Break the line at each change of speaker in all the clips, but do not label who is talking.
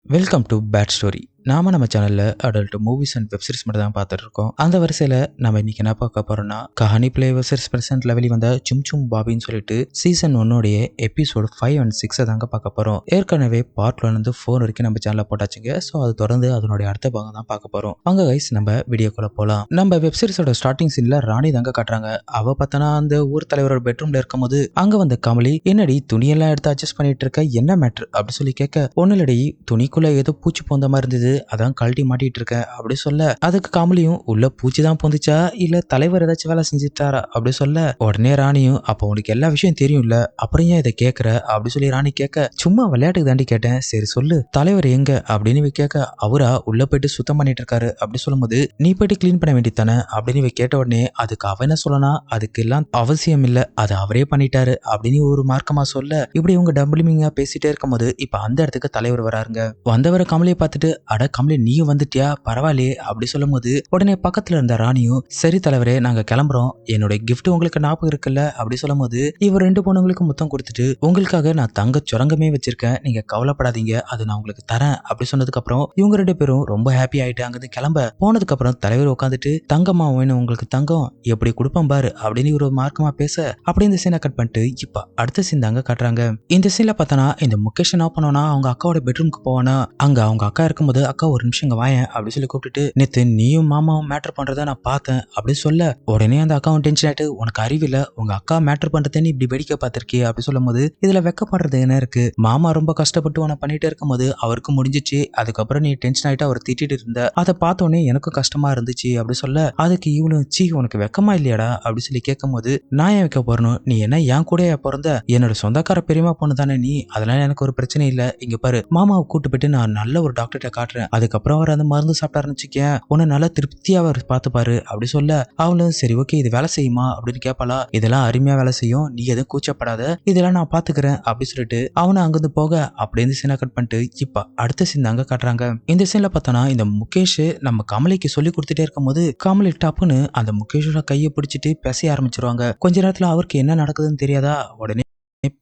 Welcome to bad story. நம்ம சேனல்ல adult movies and web series மட்டும் தான் பார்த்துட்டு இருக்கோம். அந்த வரிசையில நம்ம இன்னைக்கு என்ன பார்க்க போறோம்னா, கஹானி பிளே வெப் சீரிஸ் பிரசன்ட்ல வெளிவந்த சும் சும் பாபின்னு சொல்லிட்டு சீசன் 1 எபிசோடு 5 and 6 தாங்க பார்க்க போறோம். ஏற்கனவே பார்ட் 1 இருந்து 4 வரைக்கும் நம்ம சேனல்ல போட்டாச்சுங்க. ஸோ அது தொடர்ந்து அதனுடைய அடுத்த பாகம் தான் பார்க்க போறோம். அங்க கைஸ் நம்ம வீடியோக்குள்ள போலாம். நம்ம வெப் சீரிஸோட ஸ்டார்டிங் சீன்ல ராணி தாங்க காட்டுறாங்க. அவ பார்த்தனா அந்த ஊர் தலைவரோட பெட்ரூம்ல இருக்கும்போது அங்க வந்த கமலி, என்னடி துணியெல்லாம் எடுத்து அட்ஜஸ்ட் பண்ணிட்டு இருக்க, என்ன மேட்ரு அப்படி சொல்லி கேட்க, ஒன்னுலடி துணிக்குள்ள ஏதோ பூச்சி போந்த மாதிரி இருந்தது, அதான் கழட்டி மாட்டிட்டு இருக்க அப்படி சொல்ல, அதுக்கு கமலியும் உள்ள பூச்சி தான் போந்துச்சா இல்ல தலைவர் ஏதாச்சும் வேலை செஞ்சுட்டாரா அப்படி சொல்ல, உடனே ராணியும் அப்ப உனக்கு எல்லா விஷயம் தெரியும்ல அப்புறம் ஏன் இதை கேட்கற அப்படி சொல்லி ராணி கேட்க, சும்மா விளையாட்டுக்கு தாண்டி கேட்டேன், சரி சொல்லு தலைவர் எங்க அப்படின்னு கேட்க, அவரா உள்ள போயிட்டு சுத்தம் பண்ணிட்டு இருக்காரு அப்படி சொல்லும்போது, நீ போயிட்டு கிளீன் பண்ண வேண்டியதானே அப்படின்னு கேட்ட உடனே, அதுக்கு அவ என்ன சொல்லனா, அதுக்கு எல்லாம் அவசியம் இல்ல, அது அவரே பண்ணிட்டாரு அப்படின்னு ஒரு மார்க்கமா சொல்ல, இப்படி இவங்க டம்பிளிமிங்கா பேசிட்டே இருக்கும்போது இப்ப அந்த இடத்துக்கு தலைவர் வராருங்க. வந்தவரை கமலியை பார்த்துட்டு, அட கமலி நீயும் வந்துட்டியா பரவாயில்லையே அப்படி சொல்லும் போது, உடனே பக்கத்துல இருந்த ராணியும், சரி தலைவரே நாங்க கிளம்புறோம், என்னோட கிஃப்ட் உங்களுக்கு ஞாபகம் இருக்குல்ல அப்படி சொல்லும் போது, இவர் 2 பொண்ணுங்களுக்கு முத்தம் கொடுத்துட்டு, உங்களுக்காக நான் தங்க சுரங்கமே வச்சிருக்கேன், நீங்க கவலைப்படாதீங்க அது நான் உங்களுக்கு தரேன் அப்படி சொன்னதுக்கு அப்புறம் இவங்க 2 பேரும் ரொம்ப ஹாப்பி ஆயிட்டு அங்கிருந்து கிளம்ப போனதுக்கு அப்புறம் தலைவர் உட்காந்துட்டு, தங்கம்மா வேணும் உங்களுக்கு தங்கம் எப்படி கொடுப்பேன் பாரு அப்படின்னு ஒரு மார்க்கமா பேச, அப்படி இந்த சீனை கட் பண்ணிட்டு இப்ப அடுத்த சீன் தாங்க காட்டுறாங்க. இந்த சீன்ல பார்த்தனா இந்த முகேஷ் என்ன பண்ணோம்னா, அவங்க அக்காவோட பெட்ரூம்க்கு போவானா, அங்க அவங்க அக்கா இருக்கும்போது, அக்கா ஒரு நிமிஷம் இங்க வாயேன் அப்படி சொல்லி கூப்பிட்டுட்டு, நேத்து நீயும் மாமாவும் மேட்டர் பண்றத நான் பார்த்தேன் அப்படி சொல்ல, உடனே அந்த அக்காவும் டென்ஷன் ஆயிட்டு, உனக்கு அறிவில்ல உங்க அக்கா மேட்டர் பண்றதை நீ இப்படி வெடிக்க பார்த்திருக்கிய அப்படி சொல்லும் போது, இதுல வெக்கப்படுறது என்ன இருக்கு, மாமா ரொம்ப கஷ்டப்பட்டு உன பண்ணிட்டே இருக்கும் போது அவருக்கு முடிஞ்சிச்சு, அதுக்கப்புறம் நீ டென்ஷன் ஆயிட்டு அவர் திட்டிட்டு இருந்த, அதை பார்த்தோன்னே எனக்கும் கஷ்டமா இருந்துச்சு அப்படி சொல்ல, அதுக்கு இவளும் சீ உனக்கு வெக்கமா இல்லையாடா அப்படி சொல்லி கேட்கும் போது, நான் ஏன் வைக்க போறணும், நீ என்ன என் கூட பிறந்த என்னோட சொந்தக்கார பெரியமா பொண்ணு தானே நீ, அதெல்லாம் எனக்கு ஒரு பிரச்சனை இல்ல, இங்க பாரு மாமாவை கூட்டு போயிட்டு நான் நல்ல ஒரு டாக்டர்கிட்ட காட்டுறேன், அதுக்கப்புறம் அவர் அந்த மருந்து சாப்பிட்டாருன்னு வச்சுக்கேன், உன்னை நல்லா திருப்தியா அவர் பார்த்துப்பாரு அப்படி சொல்ல, அவளும் சரி ஓகே இது வேலை செய்யுமா அப்படின்னு கேட்பாளா, இதெல்லாம் அருமையா வேலை செய்யும், நீ எதுவும் கூச்சப்படாத, இதெல்லாம் நான் பாத்துக்கிறேன் அப்படி சொல்லிட்டு அவனை அங்கிருந்து போக, அப்படியே சீனை கட் பண்ணிட்டு இப்ப அடுத்த சீன் தாங்க காட்டுறாங்க. இந்த சீன்ல பார்த்தோன்னா இந்த முகேஷ் நம்ம கமலிக்கு சொல்லி கொடுத்துட்டே இருக்கும் போது, கமலி டப்புன்னு அந்த முகேஷோட கையை பிடிச்சிட்டு பேச ஆரம்பிச்சிருவாங்க. கொஞ்ச நேரத்துல அவருக்கு என்ன நடக்குதுன்னு தெரியாதா, உடனே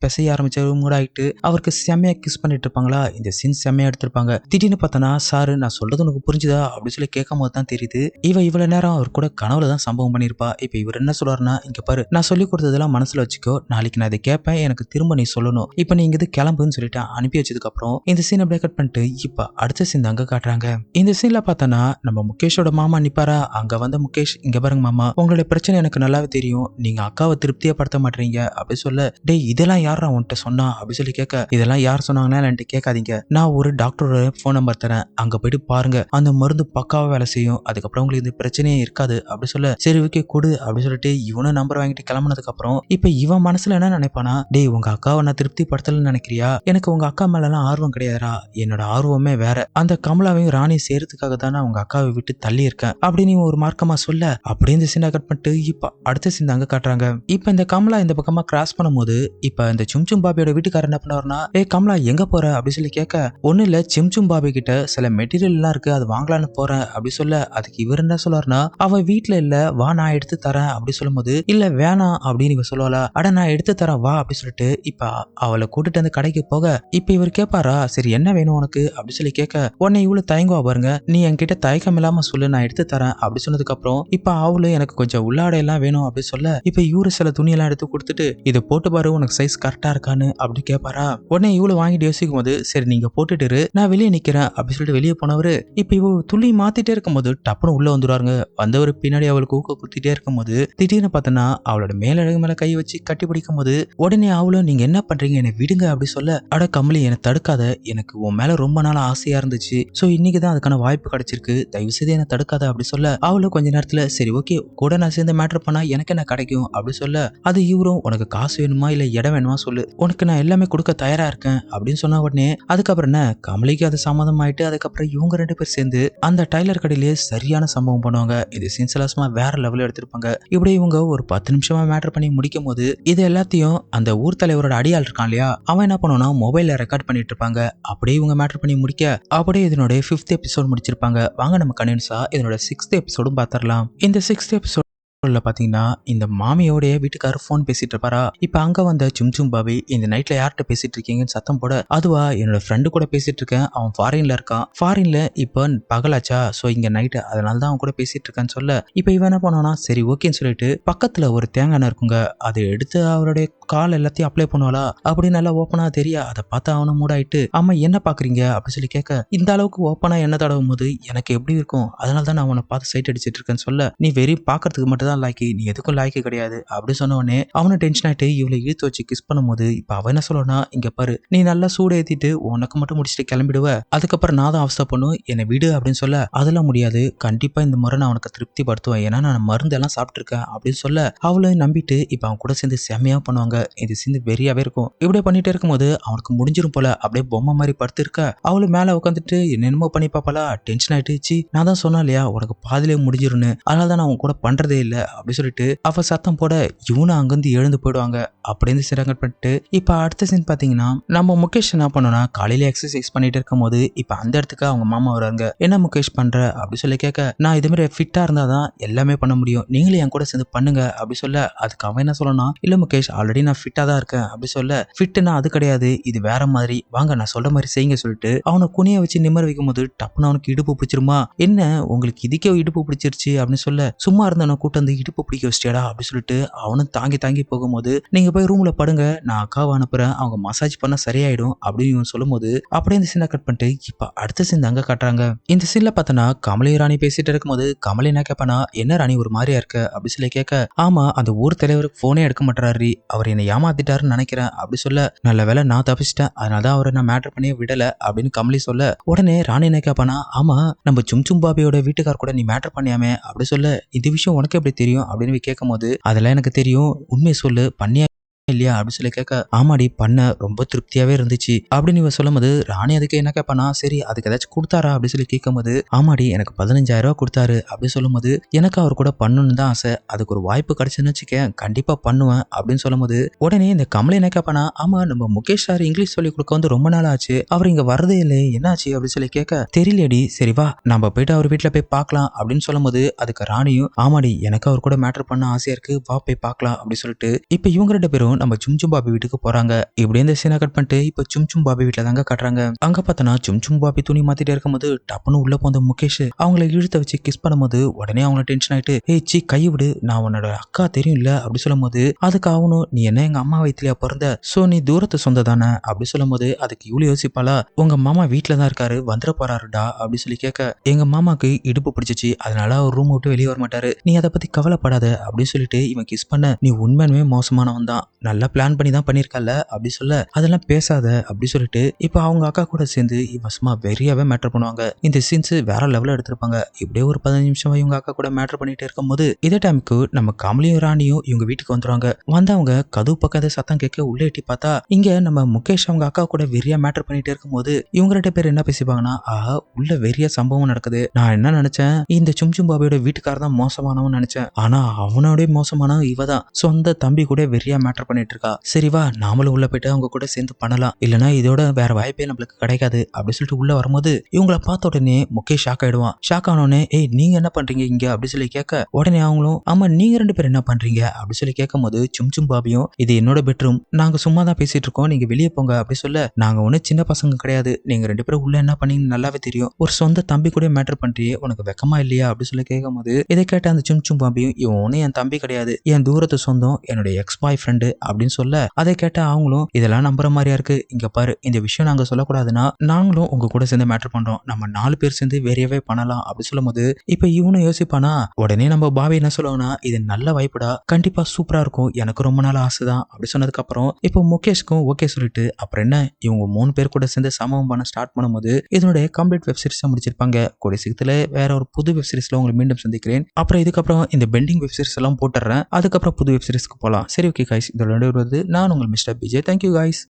பேச ஆரம்பிச்ச மூட் ஆயிட்டு அவருக்கு செம்மையா கிஸ் பண்ணிட்டு இருப்பாங்களா, இந்த சீன் செம்மையா எடுத்திருப்பாங்க. திடீர்னு பார்த்தனா, சாரு நான் சொல்றது உனக்கு புரிஞ்சுதா அப்படி சொல்லி கேட்கும் போது தான் தெரியுது, இவ்வளவு நேரம் அவர் கூட கனவுல தான் சம்பவம் பண்ணிருப்பா. இப்ப இவர் என்ன சொல்றாருன்னா, இங்க பாரு நான் சொல்லி கொடுத்ததெல்லாம் மனசுல வச்சுக்கோ, நாளைக்கு நான் இதை கேட்பேன், எனக்கு திரும்ப நீ சொல்லணும், இப்ப நீ இங்க கிளம்புன்னு சொல்லிட்டு அனுப்பி வச்சதுக்கு அப்புறம் இந்த சீனை பிரேக் பண்ணிட்டு இப்ப அடுத்த சீன் அங்க காட்டுறாங்க. இந்த சீன்ல பார்த்தனா நம்ம முகேஷோட மாமா நிப்பாரா, அங்க வந்த முகேஷ், இங்க பாருங்க மாமா உங்களுடைய பிரச்சனை எனக்கு நல்லாவே தெரியும், நீங்க அக்காவை திருப்தியப்படுத்த மாட்டீங்க அப்படி சொல்ல, டேய் இதெல்லாம் யாரா உன்கிட்ட சொன்னா அப்படி சொல்லி கேட்க, இதெல்லாம் யார் சொன்னாங்கன்னா என்கிட்ட கேட்காதீங்க, நான் ஒரு டாக்டரோட போன் நம்பர் தரேன், அங்க போயிட்டு பாருங்க அந்த மருந்து பக்காவா வேலை செய்யும், அதுக்கப்புறம் உங்களுக்கு இந்த பிரச்சனையே இருக்காது அப்படி சொல்ல, சரி ஓகே கொடு அப்படி சொல்லிட்டு இவனும் நம்பர் வாங்கிட்டு கிளம்புனதுக்கு அப்புறம் இப்ப இவன் மனசுல என்ன நினைப்பானா, டேய் உங்க அக்காவை நான் திருப்தி படுத்தலன்னு நினைக்கிறியா, எனக்கு உங்க அக்கா மேல எல்லாம் ஆர்வம் கிடையாதுரா, என்னோட ஆர்வமே வேற, அந்த கமலாவையும் ராணி சேர்த்துக்காக தானே உங்க அக்காவை விட்டு தள்ளி இருக்கேன் அப்படின்னு ஒரு மார்க்கமா சொல்ல, அப்படியே இந்த சீனை கட் பண்ணிட்டு இப்ப அடுத்த சீன் அங்க காட்டுறாங்க. இப்ப இந்த கமலா இந்த பக்கமா கிராஸ் பண்ணும்போது இப்ப இந்த சும் பாபியோட வீட்டுக்காரர் என்ன பண்ணாருன்னா, கமலா எங்க போற அப்படி சொல்லி கேட்க, ஒண்ணு இல்ல சும் பாபி கிட்ட சில மெட்டீரியல் எல்லாம் இருக்கு அது வாங்கலான்னு போறேன் அப்படி சொல்ல, அதுக்கு இவர் என்ன சொல்றாருன்னா, அவ வீட்டுல இல்ல வா நான் எடுத்து தரேன் அப்படி சொல்லும் போது, இல்ல வேணாம் அப்படின்னு இவ சொல்லுவாளா, அட நான் எடுத்து தரேன் வா அப்படி சொல்லிட்டு இப்ப அவளை கூட்டிட்டு அந்த கடைக்கு போக, இப்ப இவர் கேட்பாரா, சரி என்ன வேணும் உனக்கு அப்படி சொல்லி கேட்க, உடனே இவ்வளவு தயங்குவா பாருங்க, நீ என்கிட்ட தயக்கம் இல்லாம சொல்லு நான் எடுத்து தரேன் அப்படி சொன்னதுக்கு அப்புறம் இப்ப அவளு எனக்கு கொஞ்சம் உள்ளாடை எல்லாம் வேணும் அப்படி சொல்ல, இப்ப இவரு சில துணி எல்லாம் எடுத்து கொடுத்துட்டு, இதை போட்டு பாரு உனக்கு சைஸ் கரெக்டா இருக்கான்னு அப்படி கேட்பாரா, உடனே இவ்வளவு வாங்கிட்டு யோசிக்கும் போது, சரி நீங்க போட்டுட்டு நான் வெளியே நிக்கிறேன் அப்படி சொல்லிட்டு வெளியே போனவரு இப்ப இவ துளி மாத்திட்டே இருக்கும்போது டப்புனு உள்ள வந்துருவாருங்க. வந்தவர் பின்னாடி அவளுக்கு ஊக்க குத்திட்டே இருக்கும்போது திடீர்னு பார்த்தனா அவளோட மேலழகு மேல கை வச்சு கட்டி பிடிக்கும் போது, உடனே அவளும் நீங்க என்ன பண்றீங்க என்னை விடுங்க அப்படி சொல்ல, அட கமலி என்னை தடுக்காத, எனக்கு உன் மேல ரொம்ப நாள் ஆசையா இருந்துச்சு, சோ இன்னைக்குதான் அதுக்கான வாய்ப்பு கிடைச்சிருக்கு, தயவு செய்து என்னை தடுக்காத அப்படி சொல்ல, அவளும் கொஞ்ச நேரத்துல சரி ஓகே கூட நான் சேர்ந்து மேட்டர் பண்ணா எனக்கு என்ன கிடைக்கும் அப்படி சொல்ல, அது இவரும் உனக்கு காசு வேணுமா இல்ல இடம் வேணுமா சொல்லு, உனக்கு நான் எல்லாமே கொடுக்க தயாரா இருக்கேன் அப்படின்னு சொன்ன உடனே அதுக்கப்புறம் என்ன கமலிக்கு அது சம்மதம் ஆயிட்டு, அதுக்கப்புறம் இவங்க 2 பேர் சேர்ந்து அந்த டைலர் கடையிலேயே சரியான சம்பவம் பண்ணுவாங்க. இது சீன்ஸ்லாஸ்மா வேற லெவல்ல எடுத்திருப்பாங்க. இப்படி இவங்க ஒரு 10 நிமிஷமா மேட்டர் பண்ணி முடிக்கும் போது இது எல்லாத்தையும் அந்த ஊர் தலைவரோட அடியாள் இருக்கான் இல்லையா, அவன் என்ன பண்ணுவானா மொபைல்ல ரெக்கார்ட் பண்ணிட்டு இருப்பாங்க. அப்படியே இவங்க மேட்டர் பண்ணி முடிக்க அப்படியே இதனோட 5th எபிசோட் முடிச்சிருப்பாங்க. வாங்க நம்ம கண்டினியூஸா இதனோட 6th எபிசோடும் பாத்திரலாம். இந்த 6th எபிசோட் பாத்தீங்கன்னா இந்த மாமியோடைய வீட்டுக்காரர் ஃபோன் பேசிட்டு இருப்பாரா. இப்ப அங்க வந்த சும் பாபி இந்த நைட்ல யார்கிட்ட பேசிட்டு இருக்கீங்கன்னு சத்தம் போட, அதுவா என்னோட ஃப்ரெண்டு கூட பேசிட்டு இருக்கேன், அவன் ஃபாரின்ல இருக்கான், ஃபாரின்ல இப்ப பகலாச்சா, சோ இங்க நைட்டு, அதனால தான் அவன் கூட பேசிட்டு இருக்கான்னு சொல்ல, இப்ப இவன் என்ன பண்ணானா சரி ஓகேன்னு சொல்லிட்டு பக்கத்துல ஒரு தேங்காய் எண்ணெய் இருக்குங்க, அதை எடுத்து அவருடைய கால் எல்லாத்தையும் அப்ளை பண்ணுவாளா அப்படின்னு நல்லா ஓப்பனா தெரியா. அதை பார்த்து அவனை மூடாயிட்டு, ஆமா என்ன பாக்குறீங்க அப்படின்னு சொல்லி கேட்க, இந்த அளவுக்கு ஓப்பனா என்ன தடவும் போது எனக்கு எப்படி இருக்கும், அதனால தான் நான் அவனை பார்த்து சைட் அடிச்சிட்டு இருக்கேன்னு சொல்ல, நீ வெறும் பாக்குறதுக்கு மட்டும் தான் லாய்க்கு, நீ எதுக்கும் லாய்க்கு கிடையாது அப்படி சொன்ன உடனே அவனை டென்ஷன் ஆயிட்டு இவளை இழுத்து வச்சு கிஸ் பண்ணும்போது, இப்ப அவன் என்ன சொல்லனா, இங்க பாரு நீ நல்லா சூடு ஏத்திட்டு உனக்கு மட்டும் முடிச்சுட்டு கிளம்பிடுவ, அதுக்கப்புறம் நான் தான் அவஸ்தை பண்ணும் என்னை விடு அப்படின்னு சொல்ல, அதெல்லாம் முடியாது, கண்டிப்பா இந்த முறை நான் உனக்கு திருப்தி படுத்துவேன், ஏன்னா நான் மருந்து எல்லாம் சாப்பிட்டுருக்கேன் அப்படின்னு சொல்ல, அவளையும் நம்பிட்டு இப்ப அவன் கூட சேர்ந்து செம்மையா பண்ணுவாங்க. இது சேர்ந்து வெறியாவே இருக்கும். இப்படியே பண்ணிட்டே இருக்கும்போது அவனுக்கு முடிஞ்சிரும் போல, அப்படியே பொம்மை மாதிரி படுத்து இருக்க, அவளும் மேல உட்காந்துட்டு என்னென்னமோ பண்ணி பாப்பாளா. டென்ஷன் ஆயிட்டு, சி நான் தான் சொன்னா இல்லையா உனக்கு பாதிலே முடிஞ்சிரும்னு, அதனால தான் நான் அவன் கூட பண்றதே இல்ல அப்படி சொல்லிட்டு அவ சத்தம் போட, இவனும் அங்கிருந்து எழுந்து போயிடுவாங்க. அப்படின்னு சிறங்க பண்ணிட்டு இப்ப அடுத்த சீன் பாத்தீங்கன்னா, நம்ம முகேஷ் என்ன பண்ணோம்னா காலையில எக்ஸசைஸ் பண்ணிட்டு இருக்கும் போது இப்ப அந்த இடத்துக்கு அவங்க மாமா வராங்க. என்ன முகேஷ் பண்ற அப்படி சொல்லி கேட்க, நான் இது மாதிரி ஃபிட்டா இருந்தாதான் எல்லாமே பண்ண முடியும், நீங்களும் என் கூட சேர்ந்து பண்ணுங்க அப்படி சொல்ல, அதுக்கு அவன் என்ன சொல்லணும், இல்ல முகேஷ் ஆல்ரெடி நான் ஃபிட்டா தான் இருக்கேன் அப்படி சொல்ல, ஃபிட்னா அது கிடையாது, இது வேற மாதிரி, வாங்க நான் சொல்ற மாதிரி செய்யுங்க சொல்லிட்டு அவனை குனிய வச்சு நிம்மற வைக்கும் போது டப்புன்னு அவனுக்கு இடுப்பு பிடிச்சிருமா. என்ன உங்களுக்கு இதுக்கே இடுப்பு பிடிச்சிருச்சு அப்படின்னு சொல்ல, சும்மா இருந்தவன கூட்டு வந்து இடுப்பு பிடிக்க வச்சிட்டியாடா அப்படி சொல்லிட்டு அவனும் தாங்கி தாங்கி போகும்போது, நீங்க போய் ரூம்ல படுங்க, நான் அக்காவை அனுப்புறேன், அவங்க மசாஜ் பண்ண சரியாயிடும் அப்படின்னு சொல்லும் போது, அப்படியே இந்த சீனை கட் பண்ணிட்டு இப்ப அடுத்த சீன் அங்க காட்டுறாங்க. இந்த சீன்ல பார்த்தனா கமலி ராணி பேசிட்டு இருக்கும்போது கமலி என்ன கேட்பானா, என்ன ராணி ஒரு மாதிரியா இருக்க அப்படி சொல்லி கேட்க, ஆமா அந்த ஊர் தலைவருக்கு போனே எடுக்க மாட்டாரு, அவர் என்னை ஏமாத்திட்டாருன்னு நினைக்கிறேன் அப்படி சொல்ல, நல்ல வேலை நான் தப்பிச்சிட்டேன், அதனாலதான் அவரை நான் மேட்டர் பண்ணி விடல அப்படின்னு கமலி சொல்ல, உடனே ராணி என்ன கேட்பானா, ஆமா நம்ம சும் பாபியோட வீட்டுக்கார் கூட நீ மேட்டர் பண்ணியாமே அப்படி சொல்ல, இந்த விஷயம் உனக்கு எப்படி தெரியும் அப்படின்னு கேட்கும் போது, அதெல்லாம் எனக்கு தெரியும், உண்மை சொல்லு பண்ணியா இல்லையா அப்படி சொல்லி கேட்க, ஆமாடி பண்ண ரொம்ப திருப்தியாவே இருந்துச்சு அப்படின்னு இவ சொல்லும் போது, ராணி அதுக்கு என்ன கேட்பானா, சரி அதுக்கு ஏதாச்சும் கொடுத்தாரா அப்படி சொல்லி கேட்கும் போது, ஆமாடி எனக்கு 15,000 ரூபாய் கொடுத்தாரு அப்படி சொல்லும் போது, எனக்கு அவர் கூட பண்ணணும்னு தான் ஆசை, அதுக்கு ஒரு வாய்ப்பு கிடைச்சுன்னு வச்சுக்கேன் கண்டிப்பா பண்ணுவேன் அப்படின்னு சொல்லும் போது, உடனே இந்த கமலை என்ன கேட்பானா, ஆமா நம்ம முகேஷ் சார் இங்கிலீஷ் சொல்லி கொடுக்க வந்து ரொம்ப நாள் ஆச்சு, அவர் இங்க வரதே இல்லை என்னாச்சு அப்படின்னு சொல்லி கேட்க, தெரியலடி சரி வா நம்ம போயிட்டு அவர் வீட்டுல போய் பார்க்கலாம் அப்படின்னு சொல்லும் போது, அதுக்கு ராணியும், ஆமாடி எனக்கு அவர் கூட மேட்டர் பண்ண ஆசையா இருக்கு, வா போய் பார்க்கலாம் அப்படி சொல்லிட்டு இப்ப இவங்க 2 பேரும் நம்ம சும் பாபி வீட்டுக்கு போறாங்க. இப்படி இந்த சீனை கட் பண்ணிட்டு இப்ப சும் பாபி வீட்டுல தாங்க காட்டுறாங்க. அங்க பார்த்தனா சும் பாபி துணி மாத்திட்டே இருக்கும்போது டப்புன்னு உள்ள போந்த முகேஷ் அவங்களை இழுத்த வச்சு கிஸ் பண்ணும்போது, உடனே அவங்க டென்ஷன் ஆயிட்டு, ஏய் சி கை விடு, நான் உன்னோட அக்கா தெரியும்ல அப்படி சொல்லும் போது, அதுக்கு அவனும் நீ என்ன எங்க அம்மா வயிற்றுலயா பிறந்த, சோ நீ தூரத்து சொந்த தானே அப்படி சொல்லும் போது, அதுக்கு இவ்வளவு யோசிப்பாளா, உங்க மாமா வீட்டுல தான் இருக்காரு வந்துட போறாருடா அப்படி சொல்லி கேட்க, எங்க மாமாக்கு இடுப்பு பிடிச்சிச்சு அதனால அவர் ரூம் விட்டு வெளியே வர மாட்டாரு, நீ அதை பத்தி கவலைப்படாத அப்படின்னு சொல்லிட்டு இவன் கிஸ் பண்ண, நீ உண்மையுமே மோசமானவன் தான், நல்லா பிளான் பண்ணி தான் பண்ணிருக்கல அப்படி சொல்ல, அதெல்லாம் பேசாத அப்படி சொல்லிட்டு இப்ப அவங்க அக்கா கூட சேர்ந்து இவன் சும்மா வெறியாவே மேட்டர் பண்ணுவாங்க. இந்த சீன்ஸ் வேற லெவல்ல எடுத்திருப்பாங்க. இப்படியே ஒரு 15 நிமிஷம் இவங்க அக்கா கூட மேட்டர் பண்ணிட்டு இருக்கும்போது, இதே டைமுக்கு நம்ம கமலியும் ராணியும் இவங்க வீட்டுக்கு வந்துருவாங்க. வந்தவங்க கதவு பக்கத்து சத்தம் கேட்க உள்ள எட்டி பார்த்தா, இங்க நம்ம முகேஷ் அவங்க அக்கா கூட வெறியா மேட்டர் பண்ணிட்டு இருக்கும்போது இவங்க 2 பேர் என்ன பேசிப்பாங்கன்னா, ஆஹா உள்ள வெறிய சம்பவம் நடக்குது, நான் என்ன நினைச்சேன் இந்த சும் பாபியோட வீட்டுக்காரர் தான் மோசமானவன் நினைச்சேன், ஆனா அவனோட மோசமானவன் இவதான், சொந்த தம்பி கூட வெறியா மேட்டர் பண்ணிட்டு இருக்கா, சரி வா நாமளும் உள்ள போயிட்டு அவங்க கூட சேர்ந்து பண்ணலாம், இல்லனா இதோட வேற வாய்ப்பே நம்மளுக்கு கிடைக்காது அப்படி சொல்லிட்டு உள்ள வரும்போது, இவங்கள பார்த்த உடனே முகேஷ் ஷாக் ஆயிடுவான். ஷாக் ஆனோடனே, ஏய் நீங்க என்ன பண்றீங்க இங்க அப்படி சொல்லி கேட்க, உடனே அவங்களும், ஆமா நீங்க 2 பேரும் என்ன பண்றீங்க அப்படி சொல்லி கேட்கும் போது, சும் பாபியும், இது என்னோட பெட்ரூம், நாங்க சும்மா தான் பேசிட்டு இருக்கோம், நீங்க வெளியே போங்க அப்படி சொல்ல, நாங்க ஒண்ணு சின்ன பசங்க கிடையாது, நீங்க 2 பேரும் உள்ள என்ன பண்ணீங்கன்னு நல்லாவே தெரியும், ஒரு சொந்த தம்பி கூட மேட்டர் பண்றியே உனக்கு வெக்கமா இல்லையா அப்படி சொல்லி கேட்கும் போது, இதை கேட்ட அந்த சும் பாபியும், இவன் ஒன்னும் என் தம்பி கிடையாது, என் தூரத்து சொந்தம், என்னுடைய எக்ஸ் பாய் ஃப்ரெண்டு அப்படின்னு சொல்ல, அதை கேட்ட அவங்களும், இதெல்லாம் நம்புற மாதிரியா இருக்கு, இங்க பாரு இந்த விஷயம் நாங்க சொல்லக்கூடாதுன்னா நாங்களும் உங்க கூட சேர்ந்து மேட்டர் பண்றோம், நம்ம 4 பேர் சேர்ந்து வேறையவே பண்ணலாம் அப்படி சொல்லும் போது, இப்ப இவனும் யோசிப்பானா, உடனே நம்ம பாபி என்ன சொல்லுவாங்கன்னா, இது நல்ல வாய்ப்புடா, கண்டிப்பா சூப்பரா இருக்கும், எனக்கு ரொம்ப நாள் ஆசைதான் அப்படி சொன்னதுக்கு அப்புறம் இப்போ முகேஷ்க்கும் ஓகே சொல்லிட்டு அப்புறம் என்ன இவங்க 3 பேர் கூட சேர்ந்து சமம் பண்ண ஸ்டார்ட் பண்ணும்போது, இதனுடைய கம்ப்ளீட் வெப் சீரிஸ் முடிச்சிருப்பாங்க. கூடிய சீக்கிரத்துல வேற ஒரு புது வெப் சீரிஸ்ல உங்களை மீண்டும் சந்திக்கிறேன். அப்புறம் இதுக்கப்புறம் இந்த பெண்டிங் வெப் சீரிஸ் எல்லாம் போட்டுறேன், அதுக்கப்புறம் புது வெப் சீரிஸ்க்கு போலாம். சரி ஓகே கைஸ், இதோட வருது நான் உங்கள் மிஸ்டர் பிஜே. Thank you guys.